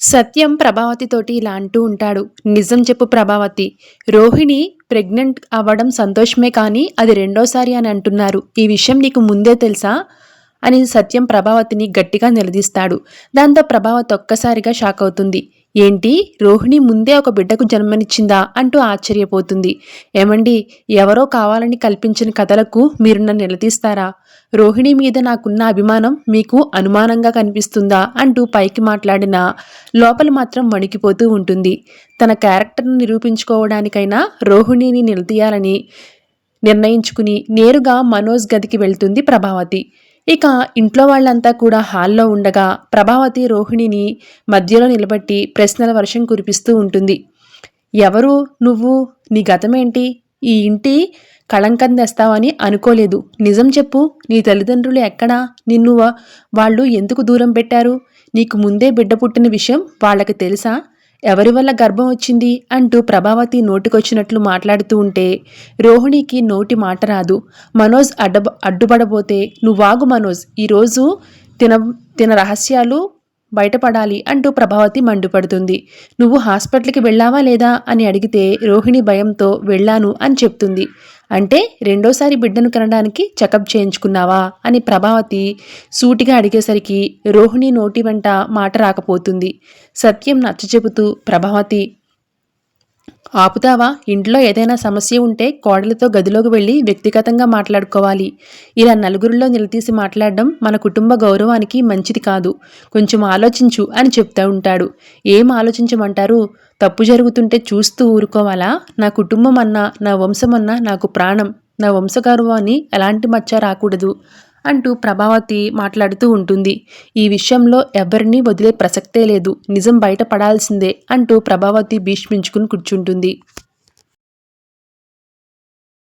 సత్యం ప్రభావతితోటి ఇలా అంటూ ఉంటాడు. నిజం చెప్పు ప్రభావతి, రోహిణి ప్రెగ్నెంట్ అవ్వడం సంతోషమే కానీ అది రెండోసారి అని అంటున్నారు. ఈ విషయం నీకు ముందే తెలుసా అని సత్యం ప్రభావతిని గట్టిగా నిలదీస్తాడు. దాంతో ప్రభావతి ఒక్కసారిగా షాక్ అవుతుంది. ఏంటి, రోహిణి ముందే ఒక బిడ్డకు జన్మనిచ్చిందా అంటూ ఆశ్చర్యపోతుంది. ఏమండి, ఎవరో కావాలని కల్పించిన కథలకు మీరు నన్ను నిలదీస్తారా? రోహిణి మీద నాకున్న అభిమానం మీకు అనుమానంగా కనిపిస్తుందా అంటూ పైకి మాట్లాడినా లోపల మాత్రం వణికిపోతూ ఉంటుంది. తన క్యారెక్టర్ను నిరూపించుకోవడానికైనా రోహిణిని నిలదీయాలని నిర్ణయించుకుని నేరుగా మనోజ్ గదికి వెళ్తుంది ప్రభావతి. ఇక ఇంట్లో వాళ్ళంతా కూడా హాల్లో ఉండగా ప్రభావతి రోహిణిని మధ్యలో నిలబట్టి ప్రశ్నల వర్షం కురిపిస్తూ ఉంటుంది. ఎవరు నువ్వు? నీ గతమేంటి? ఈ ఇంటి కళంకం తెస్తావని అనుకోలేదు. నిజం చెప్పు, నీ తల్లిదండ్రులు ఎక్కడా? నిన్ను వాళ్ళు ఎందుకు దూరం పెట్టారు? నీకు ముందే బిడ్డ పుట్టిన విషయం వాళ్ళకి తెలుసా? ఎవరి వల్ల గర్భం వచ్చింది అంటూ ప్రభావతి నోటికొచ్చినట్లు మాట్లాడుతూ ఉంటే రోహిణికి నోటి మాట రాదు. మనోజ్ అడ్డుపడబోతే నువ్వాగు మనోజ్, ఈరోజు తిన తిన రహస్యాలు బయటపడాలి అంటూ ప్రభావతి మండిపడుతుంది. నువ్వు హాస్పిటల్కి వెళ్ళావా లేదా అని అడిగితే రోహిణి భయంతో వెళ్ళాను అని చెప్తుంది. అంటే రెండోసారి బిడ్డను కనడానికి చెకప్ చేయించుకున్నావా అని ప్రభావతి సూటిగా అడిగేసరికి రోహిణి నోటి వెంట మాట రాకపోతుంది. సత్యం నచ్చచెబుతూ ప్రభావతి, ఆపుతావా? ఇంట్లో ఏదైనా సమస్య ఉంటే కోడలితో గదిలోకి వెళ్ళి వ్యక్తిగతంగా మాట్లాడుకోవాలి. ఇలా నలుగురిలో నిలదీసి మాట్లాడడం మన కుటుంబ గౌరవానికి మంచిది కాదు. కొంచెం ఆలోచించు అని చెప్తూ ఉంటాడు. ఏం ఆలోచించమంటారు? తప్పు జరుగుతుంటే చూస్తూ ఊరుకోవాలా? నా కుటుంబం అన్నా నా వంశం అన్నా నాకు ప్రాణం. నా వంశగౌరవాన్ని ఎలాంటి మచ్చ రాకూడదు అంటూ ప్రభావతి మాట్లాడుతూ ఉంటుంది. ఈ విషయంలో ఎవరినీ వదిలే ప్రసక్తే లేదు, నిజం బయట పడాల్సిందే అంటూ ప్రభావతి భీష్మించుకుని కూర్చుంటుంది.